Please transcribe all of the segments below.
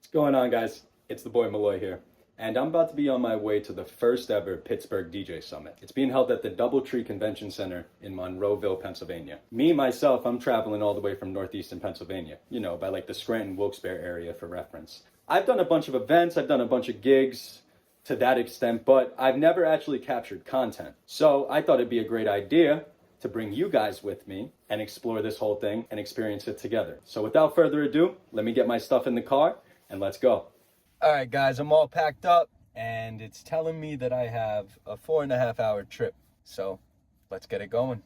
What's going on, guys? It's the boy Malloy here, and I'm about to be on my way to the first ever Pittsburgh DJ Summit. It's being held at the Doubletree Convention Center in Monroeville, Pennsylvania. Myself, I'm traveling all the way from northeastern Pennsylvania, by like the Scranton, Wilkes-Barre area for reference. I've done a bunch of events, I've done a bunch of gigs to that extent, but I've never actually captured content. So I thought it'd be a great idea to bring you guys with me and explore this whole thing and experience it together. So without further ado, let me get my stuff in the car and let's go. All right, guys, I'm all packed up and it's telling me that I have a 4.5-hour trip. So let's get it going.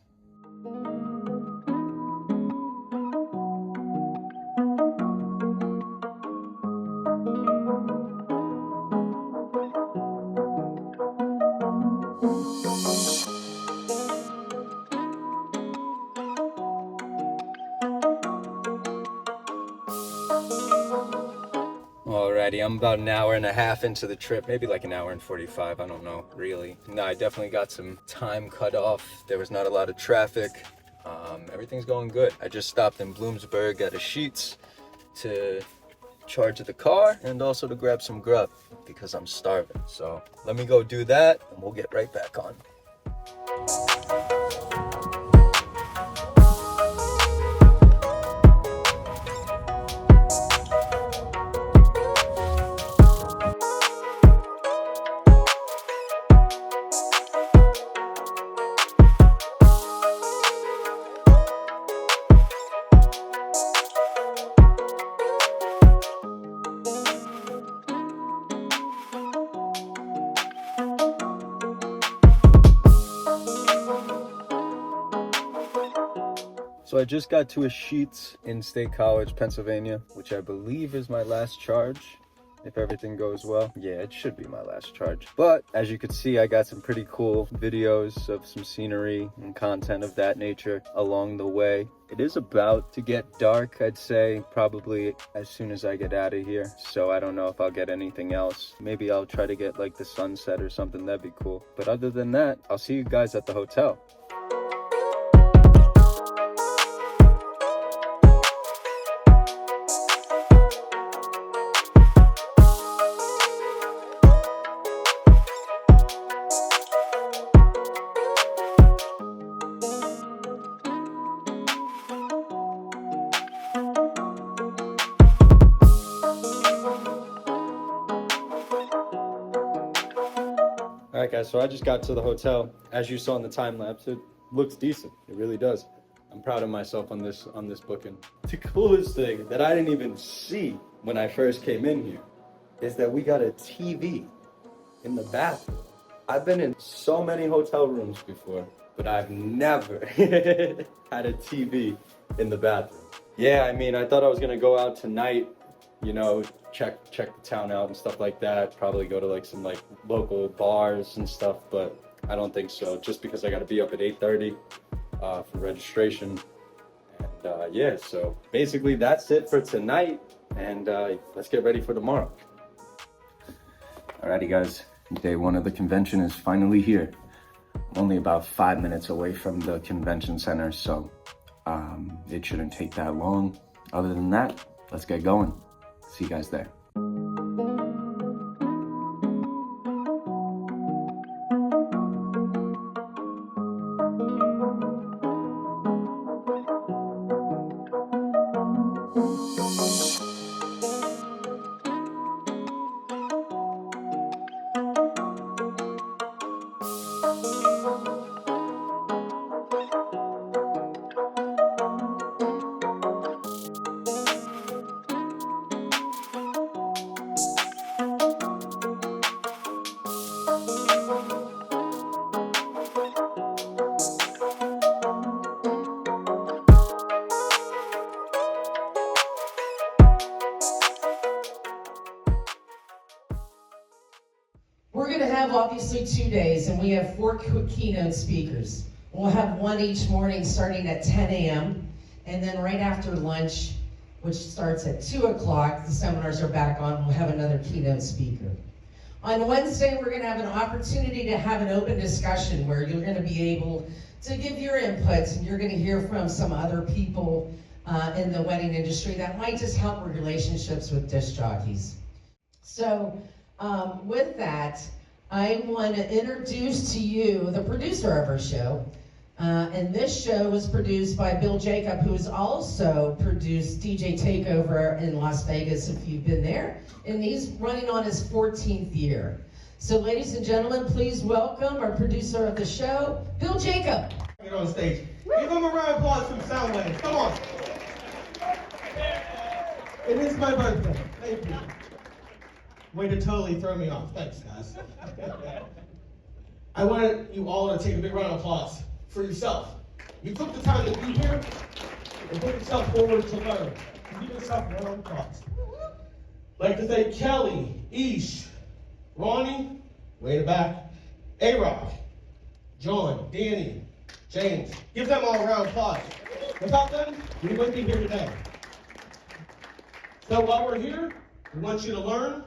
Alrighty, I'm about an hour and a half into the trip, maybe like an hour and 45, I don't know, really. No, I definitely got some time cut off. There was not a lot of traffic. Everything's going good. I just stopped in Bloomsburg at a Sheetz to charge the car and also to grab some grub because I'm starving. So let me go do that and we'll get right back on. So I just got to a Sheetz in State College, Pennsylvania, which I believe is my last charge, if everything goes well. Yeah, it should be my last charge. But as you can see, I got some pretty cool videos of some scenery and content of that nature along the way. It is about to get dark, I'd say, probably as soon as I get out of here. So I don't know if I'll get anything else. Maybe I'll try to get like the sunset or something, that'd be cool. But other than that, I'll see you guys at the hotel. All right, guys, so I just got to the hotel. As you saw in the time lapse, it looks decent. It really does. I'm proud of myself on this booking. The coolest thing that I didn't even see when I first came in here is that we got a TV in the bathroom. I've been in so many hotel rooms before, but I've never had a TV in the bathroom. Yeah, I mean, I thought I was gonna go out tonight, check the town out and stuff like that. Probably go to like some like local bars and stuff, but I don't think so. Just because I got to be up at 8:30 for registration. And yeah, so basically that's it for tonight. And let's get ready for tomorrow. Alrighty, guys. Day one of the convention is finally here. I'm only about 5 minutes away from the convention center, so it shouldn't take that long. Other than that, let's get going. See you guys there. We're going to have obviously 2 days, and we have 4 keynote speakers. We'll have one each morning starting at 10 a.m. and then right after lunch, which starts at 2 o'clock, the seminars are back on, we'll have another keynote speaker. On Wednesday, we're going to have an opportunity to have an open discussion where you're going to be able to give your inputs, and you're going to hear from some other people in the wedding industry that might just help with relationships with disc jockeys. So with that, I want to introduce to you the producer of our show. And this show was produced by Bill Jacob, who has also produced DJ Takeover in Las Vegas, if you've been there. And he's running on his 14th year. So ladies and gentlemen, please welcome our producer of the show, Bill Jacob. Get on stage. Give him a round of applause from Soundwave. Come on. It is my birthday. Thank you. Way to totally throw me off. Thanks, guys. I wanted you all to take a big round of applause for yourself. You took the time to be here and put yourself forward to learn. Give yourself a round of applause. I'd like to thank Kelly, Ish, Ronnie, way in the back, A-Rock, John, Danny, James. Give them all a round of applause. Without them, we wouldn't be here today. So while we're here, we want you to learn,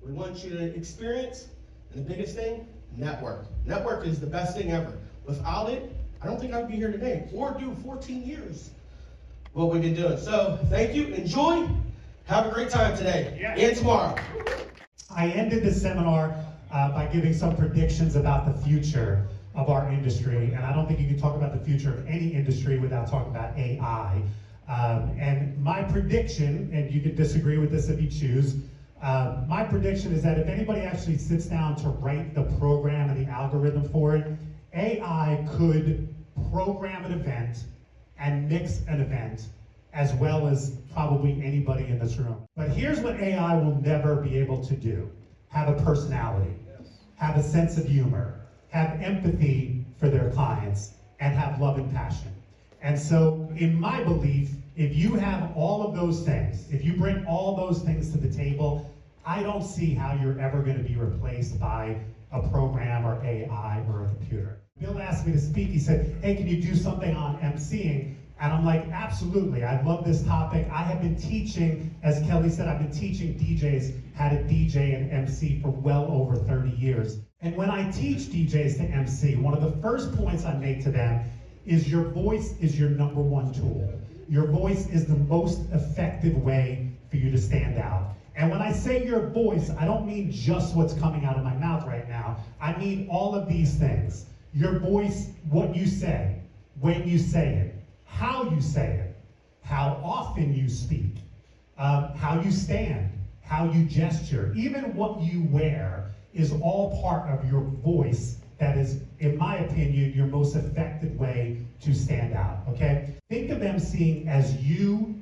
we want you to experience, and the biggest thing, network. Network is the best thing ever. Without it, I don't think I'd be here today, or do 14 years what we've been doing. So thank you, enjoy, have a great time today and tomorrow. I ended the seminar by giving some predictions about the future of our industry, and I don't think you can talk about the future of any industry without talking about AI. And my prediction, and you can disagree with this if you choose, my prediction is that if anybody actually sits down to write the program and the algorithm for it, AI could program an event and mix an event as well as probably anybody in this room. But here's what AI will never be able to do. Have a personality, have a sense of humor, have empathy for their clients, and have love and passion. And so, in my belief, if you have all of those things, if you bring all those things to the table, I don't see how you're ever going to be replaced by a program or AI or a computer. Bill asked me to speak. He said, hey, can you do something on emceeing? And I'm like, absolutely. I love this topic. I have been teaching, as Kelly said, I've been teaching DJs how to DJ and MC for well over 30 years. And when I teach DJs to MC, one of the first points I make to them is your voice is your #1 tool. Your voice is the most effective way for you to stand out. And when I say your voice, I don't mean just what's coming out of my mouth right now. I mean all of these things. Your voice, what you say, when you say it, how you say it, how often you speak, how you stand, how you gesture, even what you wear is all part of your voice. That is, in my opinion, your most effective way to stand out, okay? Think of emceeing as you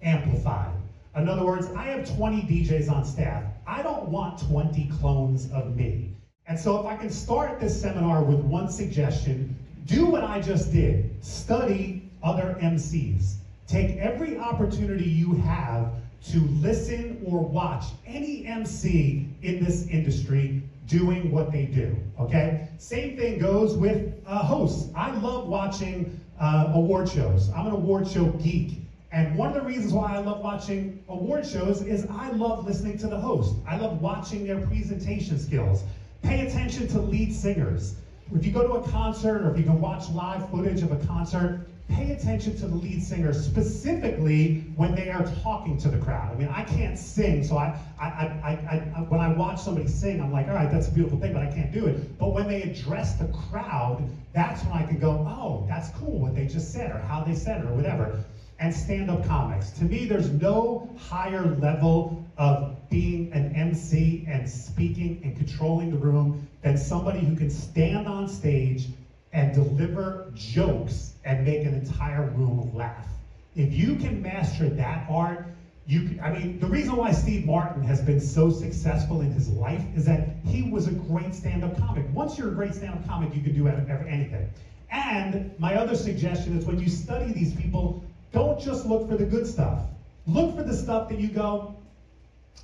amplified. In other words, I have 20 DJs on staff. I don't want 20 clones of me. And so if I can start this seminar with one suggestion, do what I just did. Study other MCs. Take every opportunity you have to listen or watch any MC in this industry doing what they do, okay? Same thing goes with hosts. I love watching award shows. I'm an award show geek. And one of the reasons why I love watching award shows is I love listening to the host. I love watching their presentation skills. Pay attention to lead singers. If you go to a concert or if you can watch live footage of a concert, pay attention to the lead singer, specifically when they are talking to the crowd. I mean, I can't sing, so when I watch somebody sing, I'm like, all right, that's a beautiful thing, but I can't do it. But when they address the crowd, that's when I can go, oh, that's cool what they just said, or how they said it, or whatever. And stand-up comics. To me, there's no higher level of being an MC and speaking and controlling the room than somebody who can stand on stage and deliver jokes and make an entire room laugh. If you can master that art, the reason why Steve Martin has been so successful in his life is that he was a great stand-up comic. Once you're a great stand-up comic, you can do anything. And my other suggestion is when you study these people, don't just look for the good stuff. Look for the stuff that you go,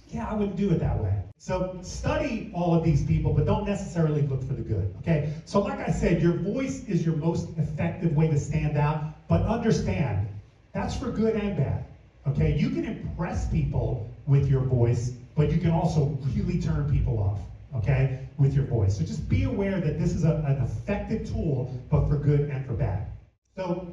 yeah, I wouldn't do it that way. So study all of these people, but don't necessarily look for the good, okay? So like I said, your voice is your most effective way to stand out, but understand, that's for good and bad, okay? You can impress people with your voice, but you can also really turn people off, okay, with your voice. So just be aware that this is an effective tool, but for good and for bad. So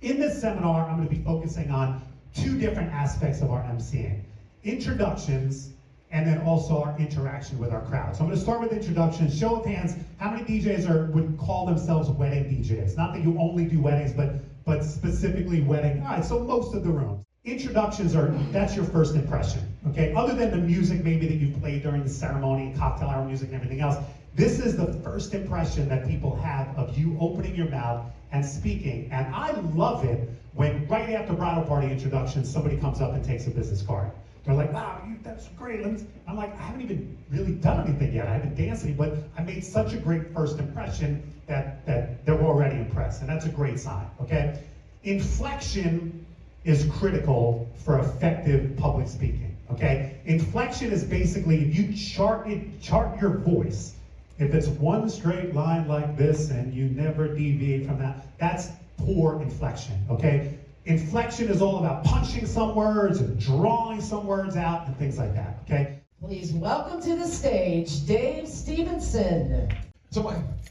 In this seminar, I'm going to be focusing on two different aspects of our emceeing. Introductions, and then also our interaction with our crowd. So I'm going to start with introductions. Show of hands, how many DJs would call themselves wedding DJs? Not that you only do weddings, but specifically wedding. All right, so most of the room. Introductions that's your first impression, okay? Other than the music maybe that you played during the ceremony, cocktail hour music and everything else, this is the first impression that people have of you opening your mouth and speaking. And I love it when right after bridal party introductions, somebody comes up and takes a business card. They're like, wow, that's great. I'm like, I haven't even really done anything yet. I haven't danced any, but I made such a great first impression that they're already impressed. And that's a great sign, okay? Inflection is critical for effective public speaking, okay? Inflection is basically, if you chart your voice, if it's one straight line like this and you never deviate from that, that's poor inflection, okay? Inflection is all about punching some words and drawing some words out and things like that, okay? Please welcome to the stage, Dave Stephenson. So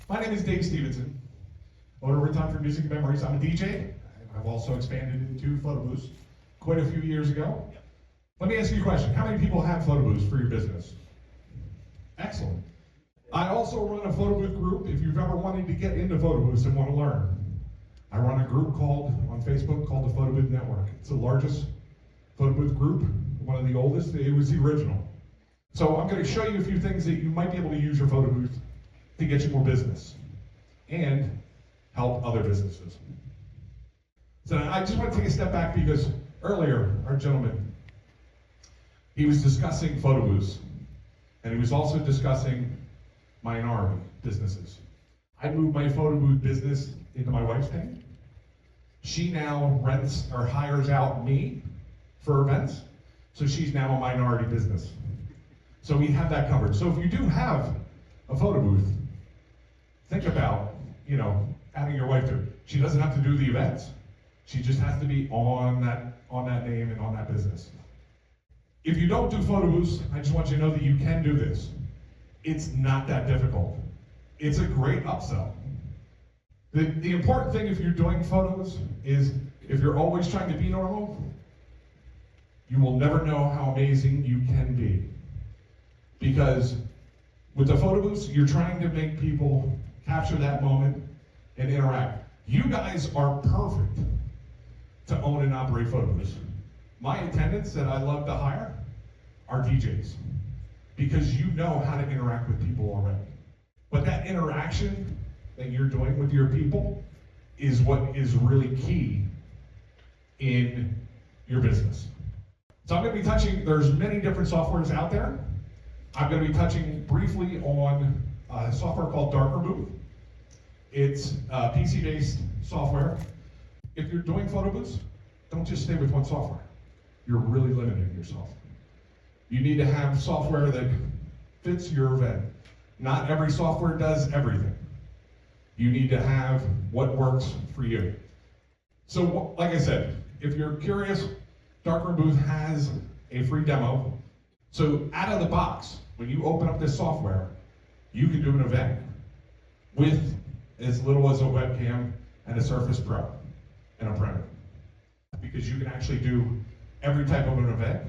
my name is Dave Stephenson, owner of Return for Music and Memories. I'm a DJ. I've also expanded into photo booths quite a few years ago. Let me ask you a question. How many people have photo booths for your business? Excellent. I also run a photo booth group if you've ever wanted to get into photo booths and want to learn. I run a group on Facebook called the Photo Booth Network. It's the largest photo booth group, one of the oldest. It was the original. So I'm going to show you a few things that you might be able to use your photo booth to get you more business and help other businesses. So I just want to take a step back because earlier, our gentleman, he was discussing photo booths, and he was also discussing minority businesses. I moved my photo booth business into my wife's name. She now rents or hires out me for events, so she's now a minority business. So we have that covered. So if you do have a photo booth, think about, adding your wife to it. She doesn't have to do the events. She just has to be on that name and on that business. If you don't do photo booths, I just want you to know that you can do this. It's not that difficult. It's a great upsell. The important thing if you're doing photos is if you're always trying to be normal, you will never know how amazing you can be. Because with the photo booths, you're trying to make people capture that moment and interact. You guys are perfect to own and operate photo booths. My attendants that I love to hire are DJs because you know how to interact with people already. But that interaction that you're doing with your people is what is really key in your business. So I'm going to be touching, there's many different softwares out there. I'm going to be touching briefly on a software called Darker Booth. It's PC-based software. If you're doing photo booths, don't just stay with one software. You're really limiting yourself. You need to have software that fits your event. Not every software does everything. You need to have what works for you. So, like I said, if you're curious, Darker Booth has a free demo. So, out of the box, when you open up this software, you can do an event with as little as a webcam and a Surface Pro and a printer. Because you can actually do every type of an event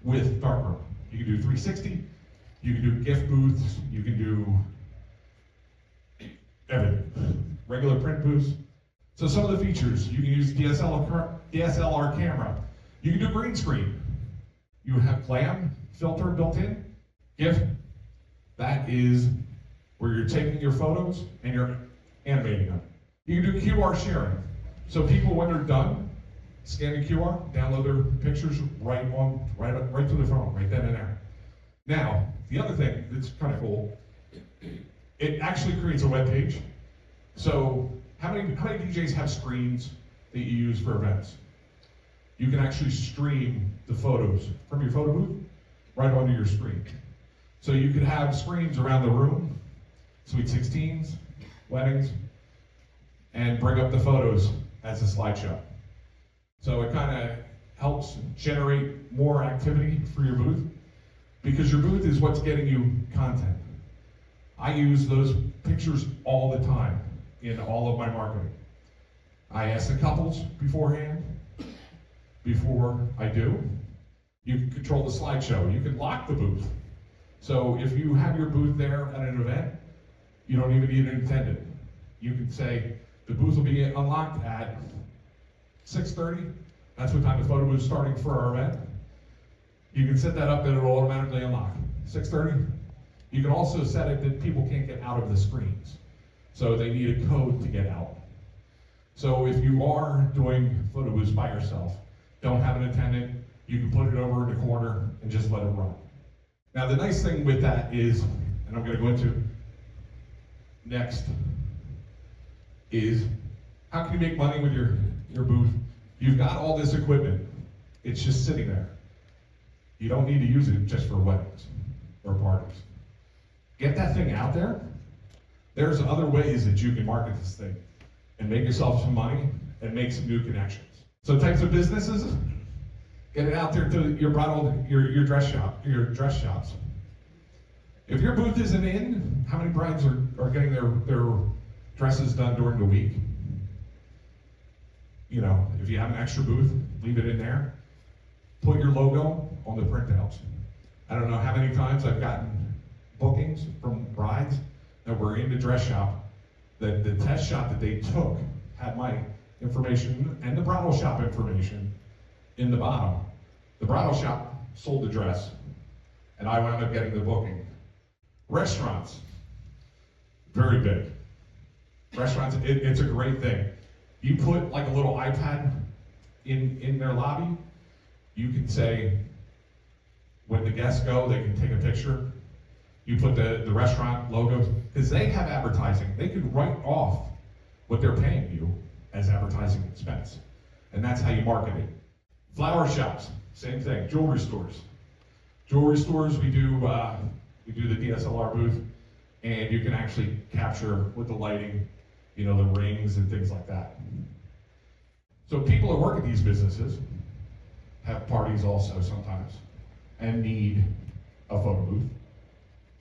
with Darkroom. You can do 360, you can do gift booths, you can do everything. Regular print booths. So some of the features, you can use DSLR camera. You can do green screen. You have glam filter built in. GIF, that is where you're taking your photos and you're animating them. You can do QR sharing. So people, when they're done, scan the QR, download their pictures right to the phone, right then and there. Now, the other thing that's kind of cool, it actually creates a web page. So how many DJs have screens that you use for events? You can actually stream the photos from your photo booth right onto your screen. So you could have screens around the room, sweet 16s, weddings, and bring up the photos as a slideshow. So it kind of helps generate more activity for your booth because your booth is what's getting you content. I use those pictures all the time in all of my marketing. I ask the couples beforehand, before I do. You can control the slideshow. You can lock the booth. So if you have your booth there at an event, you don't even need an attendant. You can say, the booth will be unlocked at 6:30. That's what time the photo booth is starting for our event. You can set that up that it'll automatically unlock. 6:30. You can also set it that people can't get out of the screens. So they need a code to get out. So if you are doing photo booths by yourself, don't have an attendant, you can put it over in the corner and just let it run. Now the nice thing with that is, and I'm going to go into next, is how can you make money with your booth? You've got all this equipment. It's just sitting there. You don't need to use it just for weddings or parties. Get that thing out there. There's other ways that you can market this thing and make yourself some money and make some new connections. So types of businesses, get it out there to your bridal, your dress shops. If your booth isn't in, how many brides are getting their dresses done during the week? You know, if you have an extra booth, leave it in there. Put your logo on the printouts. I don't know how many times I've gotten bookings from brides that were in the dress shop, that the test shot that they took had my information and the bridal shop information in the bottom. The bridal shop sold the dress, and I wound up getting the booking. Restaurants, very big. Restaurants, it's a great thing. You put like a little iPad in their lobby. You can say, when the guests go, they can take a picture. You put the restaurant logos, because they have advertising. They can write off what they're paying you as advertising expense. And that's how you market it. Flower shops, same thing. Jewelry stores. Jewelry stores, we do the DSLR booth, and you can actually capture with the lighting, you know, the rings and things like that. So people that work at these businesses have parties also sometimes and need a photo booth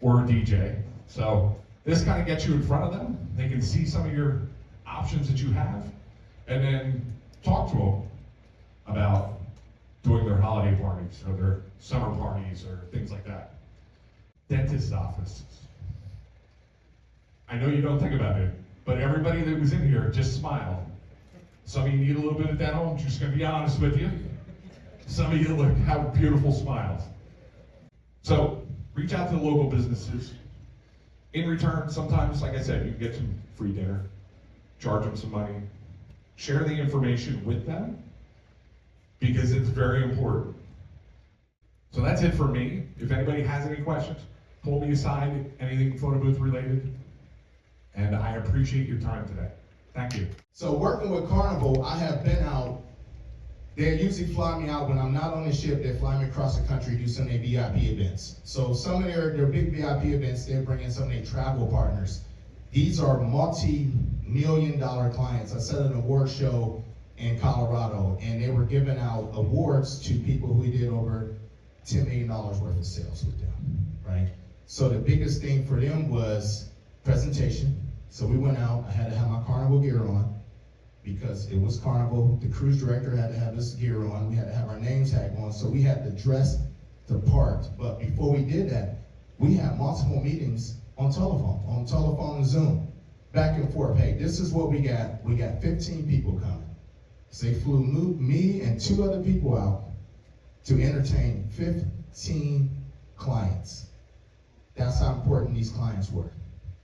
or a DJ. So this kind of gets you in front of them. They can see some of your options that you have, and then talk to them about doing their holiday parties or their summer parties or things like that. Dentist offices. I know you don't think about it, but everybody that was in here just smiled. Some of you need a little bit of dental, I'm just gonna be honest with you. Some of you have beautiful smiles. So reach out to the local businesses. In return, sometimes, like I said, you can get some free dinner, charge them some money, share the information with them, because it's very important. So that's it for me. If anybody has any questions, pull me aside, anything photo booth related, and I appreciate your time today. Thank you. So working with Carnival, I have been out. They usually fly me out when I'm not on the ship. They fly me across the country to do some of their VIP events. So some of their big VIP events, they bring in some of their travel partners. These are multi-million-dollar clients. I set an award show in Colorado, and they were giving out awards to people who did over $10 million worth of sales with them, right? So the biggest thing for them was presentation. So we went out, I had to have my Carnival gear on because it was Carnival. The cruise director had to have this gear on. We had to have our name tag on. So we had to dress the part. But before we did that, we had multiple meetings on telephone and Zoom, back and forth. Hey, this is what we got. We got 15 people coming. So they flew me and 2 other people out to entertain 15 clients. That's how important these clients were.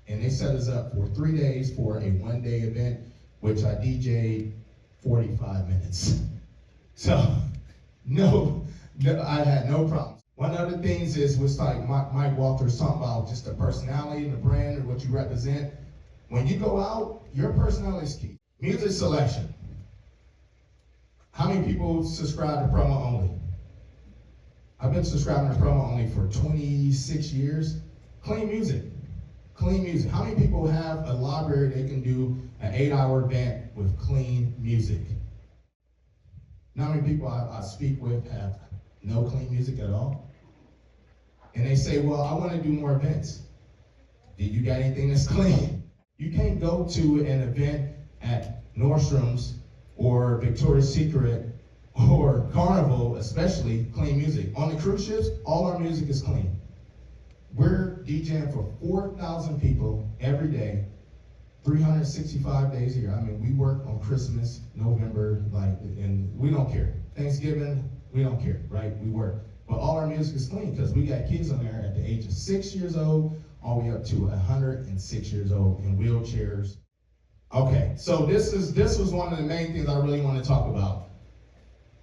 And they set us up for 3 days for a 1-day event, which I DJ'd 45 minutes. So, no, I had no problems. One of the things is, which like Mike Walters talking about, just the personality and the brand and what you represent. When you go out, your personality is key. Music selection. How many people subscribe to promo only? I've been subscribing to promo only for 26 years. Clean music. Clean music. How many people have a library they can do an 8-hour event with clean music? How many people I speak with have no clean music at all? And they say, well, I want to do more events. Do you got anything that's clean? You can't go to an event at Nordstrom's or Victoria's Secret or Carnival, especially, clean music. On the cruise ships, all our music is clean. We're DJing for 4,000 people every day, 365 days a year. I mean, we work on Christmas, November, and we don't care. Thanksgiving, we don't care, right? We work. But all our music is clean because we got kids on there at the age of 6 years old, all the way up to 106 years old in wheelchairs. Okay, so this was one of the main things I really want to talk about.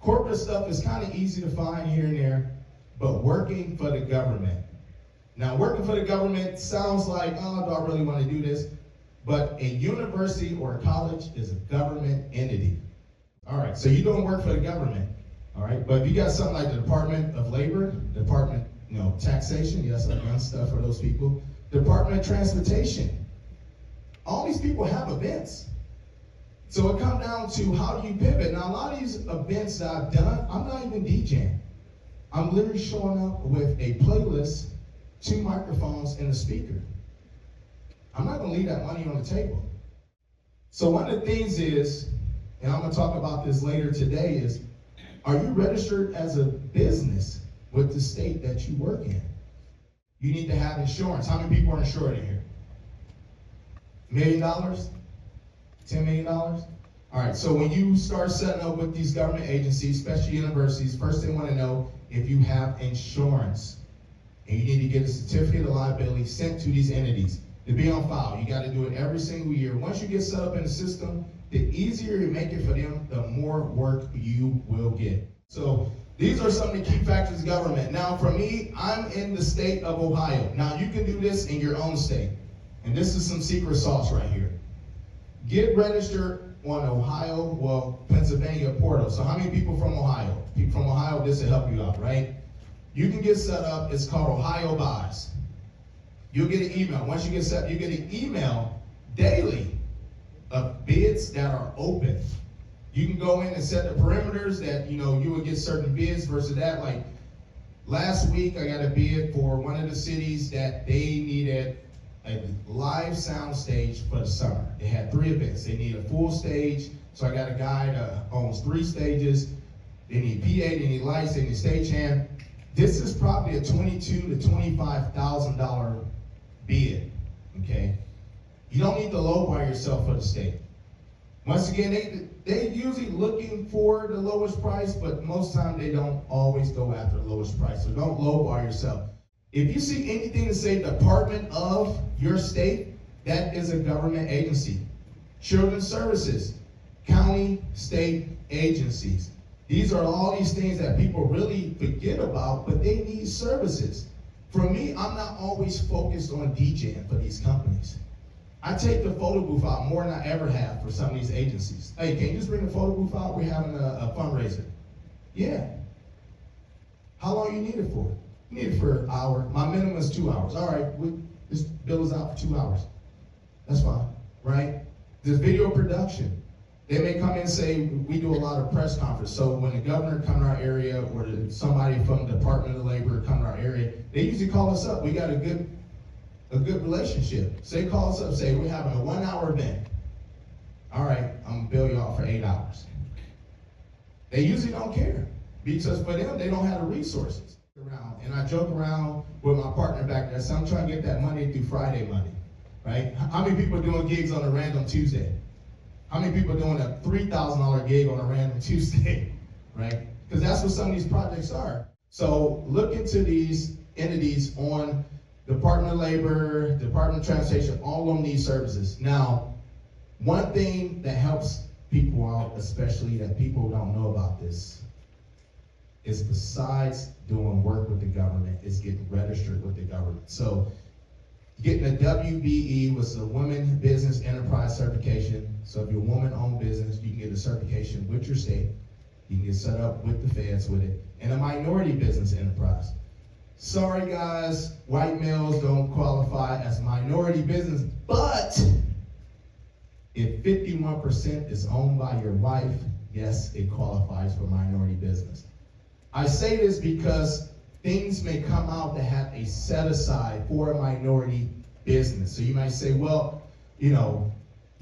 Corporate stuff is kind of easy to find here and there, but working for the government. Now, working for the government sounds like, oh, do I really want to do this? But a university or a college is a government entity. All right, so you don't work for the government, all right? But if you got something like the Department of Labor, Department, taxation, yes, I've done stuff for those people. Department of Transportation. All these people have events. So it comes down to how do you pivot? Now, a lot of these events that I've done, I'm not even DJing. I'm literally showing up with a playlist, 2 microphones, and a speaker. I'm not gonna leave that money on the table. So one of the things is, and I'm gonna talk about this later today, is are you registered as a business with the state that you work in? You need to have insurance. How many people are insured in here? $1 million? $10 million? All right, so when you start setting up with these government agencies, especially universities, first they want to know if you have insurance. And you need to get a certificate of liability sent to these entities to be on file. You got to do it every single year. Once you get set up in the system, the easier you make it for them, the more work you will get. So these are some of the key factors of government. Now for me, I'm in the state of Ohio. Now you can do this in your own state. And this is some secret sauce right here. Get registered on Pennsylvania portal. So how many people from Ohio? People from Ohio, this will help you out, right? You can get set up. It's called Ohio Buys. You'll get an email. Once you get set up, you get an email daily of bids that are open. You can go in and set the perimeters that you would get certain bids versus that. Like last week, I got a bid for one of the cities that they needed a live sound stage for the summer. They had 3 events. They need a full stage, so I got a guy that owns 3 stages. They need PA, they need lights, they need stagehand. This is probably a $22,000 to $25,000 bid, okay? You don't need to lowball yourself for the state. Once again, they usually looking for the lowest price, but most time they don't always go after the lowest price, so don't lowball yourself. If you see anything to say Department of your state, that is a government agency. Children's Services, county, state agencies. These are all these things that people really forget about, but they need services. For me, I'm not always focused on DJing for these companies. I take the photo booth out more than I ever have for some of these agencies. Hey, can you just bring the photo booth out? We're having a fundraiser. Yeah. How long you need it for? You need it for an hour. My minimum is 2 hours. All right, this bill is out for 2 hours. That's fine, right? There's video production. They may come in and say, we do a lot of press conference. So when the governor come to our area or somebody from the Department of Labor come to our area, they usually call us up. We got a good relationship. So they call us up and say, we're having a 1-hour event. All right, I'm gonna bill y'all for 8 hours. They usually don't care because for them, they don't have the resources. And I joke around with my partner back there. So I'm trying to get that Monday through Friday money, right? How many people are doing gigs on a random Tuesday? How many people are doing a $3,000 gig on a random Tuesday, right? Because that's what some of these projects are. So look into these entities on Department of Labor, Department of Transportation, all of them need services. Now, one thing that helps people out, especially that people don't know about this, is besides doing work with the government, is getting registered with the government. So getting a WBE was a Women Business Enterprise Certification. So if you're a woman-owned business, you can get a certification with your state. You can get set up with the feds with it. And a minority business enterprise. Sorry guys, white males don't qualify as minority business, but if 51% is owned by your wife, yes, it qualifies for minority business. I say this because things may come out that have a set aside for a minority business. So you might say, well,